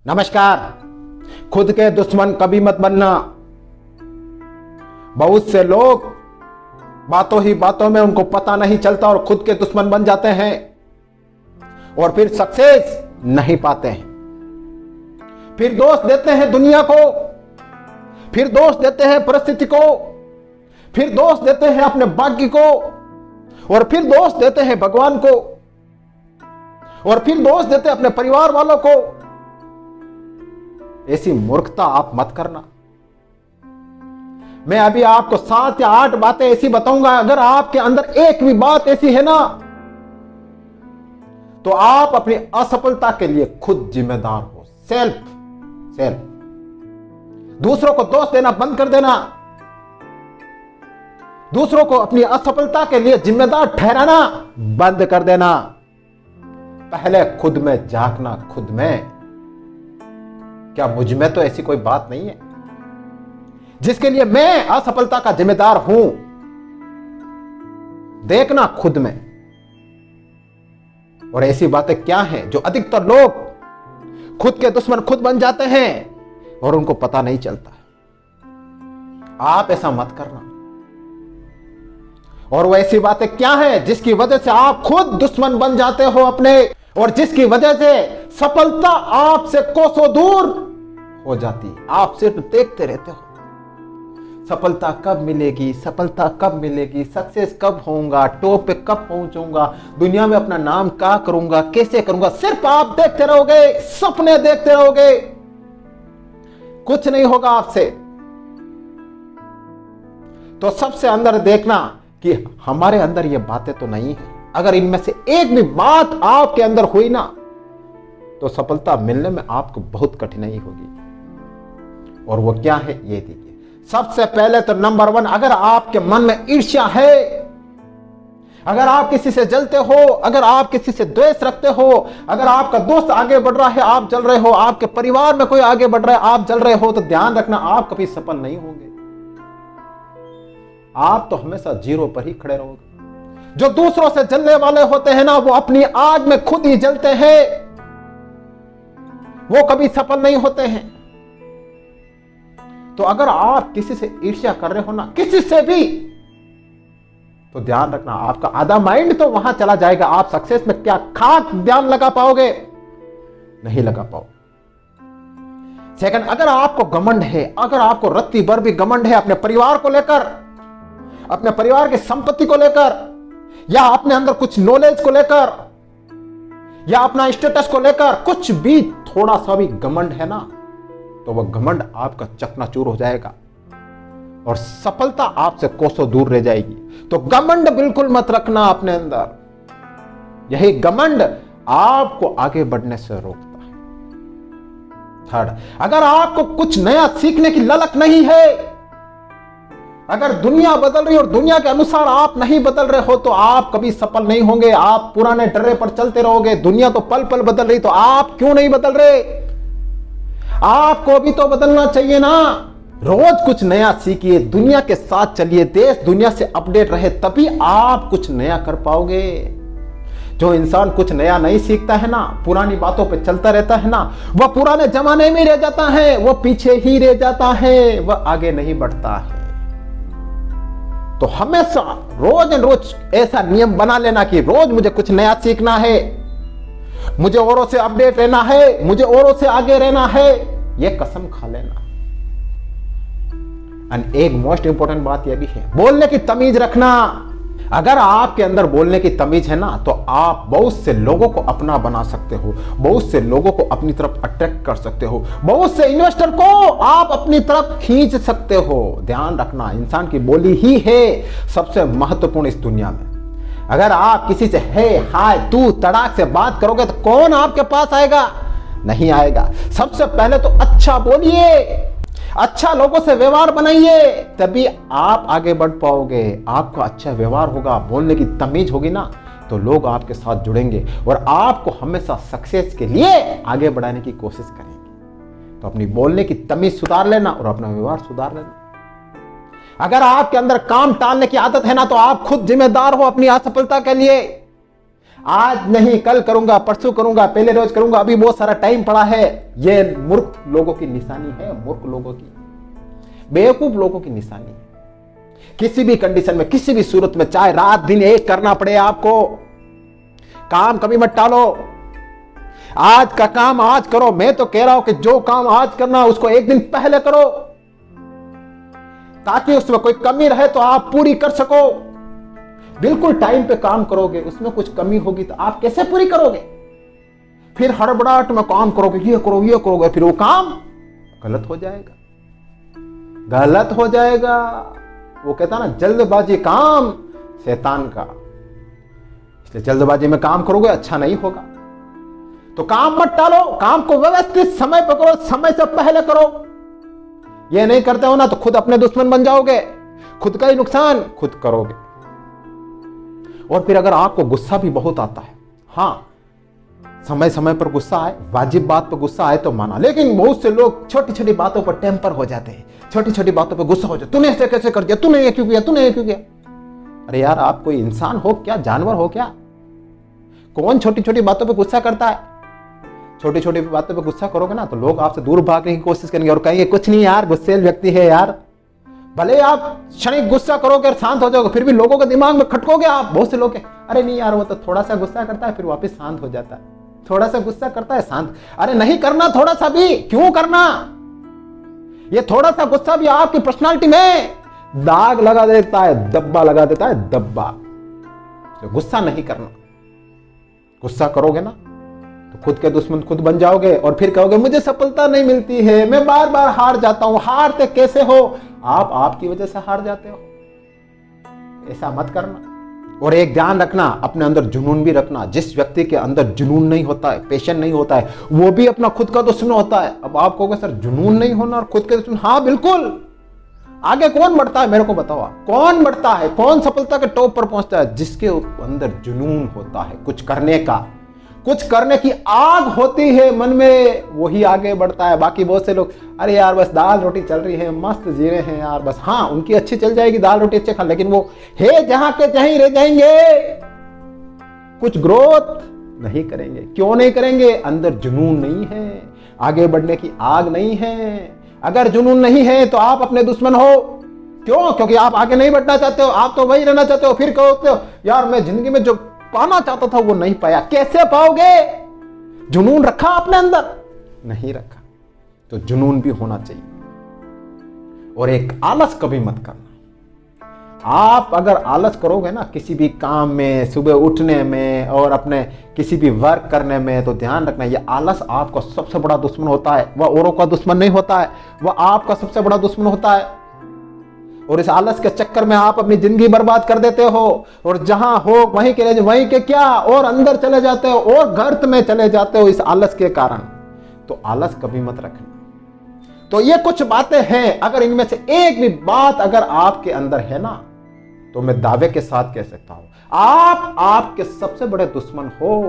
नमस्कार। खुद के दुश्मन कभी मत बनना। बहुत से लोग बातों ही बातों में उनको पता नहीं चलता और खुद के दुश्मन बन जाते हैं और फिर सक्सेस नहीं पाते हैं। फिर दोष देते हैं दुनिया को, फिर दोष देते हैं परिस्थिति को, फिर दोष देते हैं अपने भाग्य को, और फिर दोष देते हैं भगवान को, और फिर दोष देते हैं अपने परिवार वालों को। ऐसी मूर्खता आप मत करना। मैं अभी आपको 7 या 8 बातें ऐसी बताऊंगा, अगर आपके अंदर एक भी बात ऐसी है ना, तो आप अपनी असफलता के लिए खुद जिम्मेदार हो। सेल्फ दूसरों को दोष देना बंद कर देना, दूसरों को अपनी असफलता के लिए जिम्मेदार ठहराना बंद कर देना। पहले खुद में झांकना, खुद में, क्या मुझ में तो ऐसी कोई बात नहीं है जिसके लिए मैं असफलता का जिम्मेदार हूं? देखना खुद में। और ऐसी बातें क्या हैं जो अधिकतर लोग खुद के दुश्मन खुद बन जाते हैं और उनको पता नहीं चलता है। आप ऐसा मत करना। और वो ऐसी बातें क्या हैं जिसकी वजह से आप खुद दुश्मन बन जाते हो अपने, और जिसकी वजह से सफलता आपसे कोसों दूर हो जाती है। आप सिर्फ देखते रहते हो, सफलता कब मिलेगी, सफलता कब मिलेगी, सक्सेस कब होऊंगा, टॉप पे कब पहुंचूंगा, दुनिया में अपना नाम क्या करूंगा, कैसे करूंगा। सिर्फ आप देखते रहोगे, सपने देखते रहोगे, कुछ नहीं होगा आपसे। तो सबसे अंदर देखना कि हमारे अंदर ये बातें तो नहीं है। अगर इनमें से एक भी बात आपके अंदर हुई ना, तो सफलता मिलने में आपको बहुत कठिनाई होगी। और वो क्या है ये देखिए। सबसे पहले तो नंबर 1, अगर आपके मन में ईर्ष्या है, अगर आप किसी से जलते हो, अगर आप किसी से द्वेष रखते हो, अगर आपका दोस्त आगे बढ़ रहा है आप जल रहे हो, आपके परिवार में कोई आगे बढ़ रहा है आप जल रहे हो, तो ध्यान रखना आप कभी सफल नहीं होंगे। आप तो हमेशा जीरो पर ही खड़े रहोगे। जो दूसरों से जलने वाले होते हैं ना, वो अपनी आग में खुद ही जलते हैं, वो कभी सफल नहीं होते हैं। तो अगर आप किसी से ईर्ष्या कर रहे हो ना, किसी से भी, तो ध्यान रखना आपका आधा माइंड तो वहां चला जाएगा। आप सक्सेस में क्या खास ध्यान लगा पाओगे? नहीं लगा पाओगे। सेकंड, अगर आपको घमंड है, अगर आपको रत्ती भर भी घमंड है अपने परिवार को लेकर, अपने परिवार की संपत्ति को लेकर, या अपने अंदर कुछ नॉलेज को लेकर, या अपना स्टेटस को लेकर, कुछ भी थोड़ा सा भी घमंड है ना, तो वह घमंड आपका चकनाचूर हो जाएगा और सफलता आपसे कोसों दूर रह जाएगी। तो घमंड बिल्कुल मत रखना अपने अंदर। यही घमंड आपको आगे बढ़ने से रोकता है। थर्ड, अगर आपको कुछ नया सीखने की ललक नहीं है, अगर दुनिया बदल रही और दुनिया के अनुसार आप नहीं बदल रहे हो, तो आप कभी सफल नहीं होंगे। आप पुराने डर्रे पर चलते रहोगे। दुनिया तो पल पल बदल रही, तो आप क्यों नहीं बदल रहे? आपको भी तो बदलना चाहिए ना। रोज कुछ नया सीखिए, दुनिया के साथ चलिए, देश दुनिया से अपडेट रहे, तभी आप कुछ नया कर पाओगे। जो इंसान कुछ नया नहीं सीखता है ना, पुरानी बातों पे चलता रहता है ना, वह पुराने जमाने में रह जाता है, वह पीछे ही रह जाता है, वह आगे नहीं बढ़ता है। तो हमेशा रोज रोज ऐसा नियम बना लेना कि रोज मुझे कुछ नया सीखना है, मुझे औरों से अपडेट रहना है, मुझे औरों से आगे रहना है। यह कसम खा लेना। एंड एक मोस्ट इंपॉर्टेंट बात यह भी है, बोलने की तमीज रखना। अगर आपके अंदर बोलने की तमीज है ना, तो आप बहुत से लोगों को अपना बना सकते हो, बहुत से लोगों को अपनी तरफ अट्रैक्ट कर सकते हो, बहुत से इन्वेस्टर को आप अपनी तरफ खींच सकते हो। ध्यान रखना, इंसान की बोली ही है सबसे महत्वपूर्ण इस दुनिया में। अगर आप किसी से हे हाय तू तड़ाक से बात करोगे, तो कौन आपके पास आएगा? नहीं आएगा। सबसे पहले तो अच्छा बोलिए, अच्छा लोगों से व्यवहार बनाइए, तभी आप आगे बढ़ पाओगे। आपका अच्छा व्यवहार होगा, बोलने की तमीज होगी ना, तो लोग आपके साथ जुड़ेंगे और आपको हमेशा सक्सेस के लिए आगे बढ़ाने की कोशिश करेंगे। तो अपनी बोलने की तमीज सुधार लेना और अपना व्यवहार सुधार लेना। अगर आपके अंदर काम टालने की आदत है ना, तो आप खुद जिम्मेदार हो अपनी असफलता के लिए। आज नहीं, कल करूंगा, परसों करूंगा, पहले रोज करूंगा, अभी बहुत सारा टाइम पड़ा है। ये मूर्ख लोगों की निशानी है, मूर्ख लोगों की, बेवकूफ लोगों की निशानी है। किसी भी कंडीशन में, किसी भी सूरत में, चाहे रात दिन एक करना पड़े आपको, काम कभी मत टालो। आज का काम आज करो। मैं तो कह रहा हूं कि जो काम आज करना उसको एक दिन पहले करो, ताकि उसमें कोई कमी रहे तो आप पूरी कर सको। बिल्कुल टाइम पे काम करोगे, उसमें कुछ कमी होगी तो आप कैसे पूरी करोगे? फिर हड़बड़ाहट में काम करोगे, ये करोगे, फिर वो काम गलत हो जाएगा, गलत हो जाएगा। वो कहता ना, जल्दबाजी काम शैतान का, इसलिए जल्दबाजी में काम करोगे अच्छा नहीं होगा। तो काम मत टालो, काम को व्यवस्थित समय पर करो, समय से पहले करो। ये नहीं करते हो ना तो खुद अपने दुश्मन बन जाओगे, खुद का ही नुकसान खुद करोगे। और फिर अगर आपको गुस्सा भी बहुत आता है, हाँ समय समय पर गुस्सा आए, वाजिब बात पर गुस्सा आए तो माना, लेकिन बहुत से लोग छोटी छोटी बातों पर टेम्पर हो जाते हैं, छोटी छोटी बातों पर गुस्सा हो जाते, तूने ऐसे कैसे कर दिया, तूने ये क्यों किया, तूने ये क्यों किया। अरे यार, आप कोई इंसान हो क्या, जानवर हो क्या? कौन छोटी छोटी बातों पर गुस्सा करता है? छोटी छोटी बातों पर गुस्सा करोगे ना तो लोग आपसे दूर भागने की कोशिश करेंगे और कहेंगे कुछ नहीं यार, गुस्सेल व्यक्ति है यार। भले आप क्षणिक गुस्सा करोगे और शांत हो जाओगे, फिर भी लोगों के दिमाग में खटकोगे आप। बहुत से लोग अरे नहीं यार, वो तो थोड़ा सा गुस्सा करता है फिर वापस शांत हो जाता है, थोड़ा सा गुस्सा करता है शांत। अरे नहीं करना थोड़ा सा भी, क्यों करना? ये थोड़ा सा गुस्सा भी आपकी पर्सनालिटी में दाग लगा देता है, धब्बा लगा देता है, धब्बा। तो गुस्सा नहीं करना। गुस्सा करोगे ना तो खुद के दुश्मन खुद बन जाओगे और फिर कहोगे मुझे सफलता नहीं मिलती है, मैं बार बार हार जाता हूं। हारते कैसे हो आप? आपकी वजह से हार जाते हो। ऐसा मत करना। और एक ध्यान रखना, अपने अंदर जुनून भी रखना। जिस व्यक्ति के अंदर जुनून नहीं होता है, पैशन नहीं होता है, वो भी अपना खुद का दुश्मन होता है। अब आप कहोगे सर जुनून नहीं होना और खुद के दुश्मन, हाँ बिल्कुल। आगे कौन बढ़ता है मेरे को बताओ आप, कौन बढ़ता है, कौन सफलता के टॉप पर पहुंचता है? जिसके अंदर जुनून होता है, कुछ करने का, कुछ करने की आग होती है मन में, वही आगे बढ़ता है। बाकी बहुत से लोग अरे यार बस दाल रोटी चल रही है, मस्त जी रहे हैं यार, बस हाँ उनकी अच्छी चल जाएगी, दाल रोटी अच्छे खा, लेकिन वो है जहां के जहीं रह जाएंगे, कुछ ग्रोथ नहीं करेंगे। क्यों नहीं करेंगे? अंदर जुनून नहीं है, आगे बढ़ने की आग नहीं है। अगर जुनून नहीं है तो आप अपने दुश्मन हो। क्यों? क्योंकि आप आगे नहीं बढ़ना चाहते हो, आप तो वही रहना चाहते हो। फिर कहते हो यार मैं जिंदगी में जो पाना चाहता था वो नहीं पाया। कैसे पाओगे? जुनून रखा अपने अंदर? नहीं रखा। तो जुनून भी होना चाहिए। और एक आलस कभी मत करना। आप अगर आलस करोगे ना किसी भी काम में, सुबह उठने में और अपने किसी भी वर्क करने में, तो ध्यान रखना ये आलस आपका सबसे बड़ा दुश्मन होता है। वह औरों का दुश्मन नहीं होता है, वह आपका सबसे बड़ा दुश्मन होता है। और इस आलस के चक्कर में आप अपनी जिंदगी बर्बाद कर देते हो, और जहां हो वहीं के क्या और अंदर चले जाते हो और गर्त में चले जाते हो इस आलस के कारण। तो आलस कभी मत रखना। तो ये कुछ बातें हैं, अगर इनमें से एक भी बात अगर आपके अंदर है ना, तो मैं दावे के साथ कह सकता हूं आप आपके सबसे बड़े दुश्मन हो।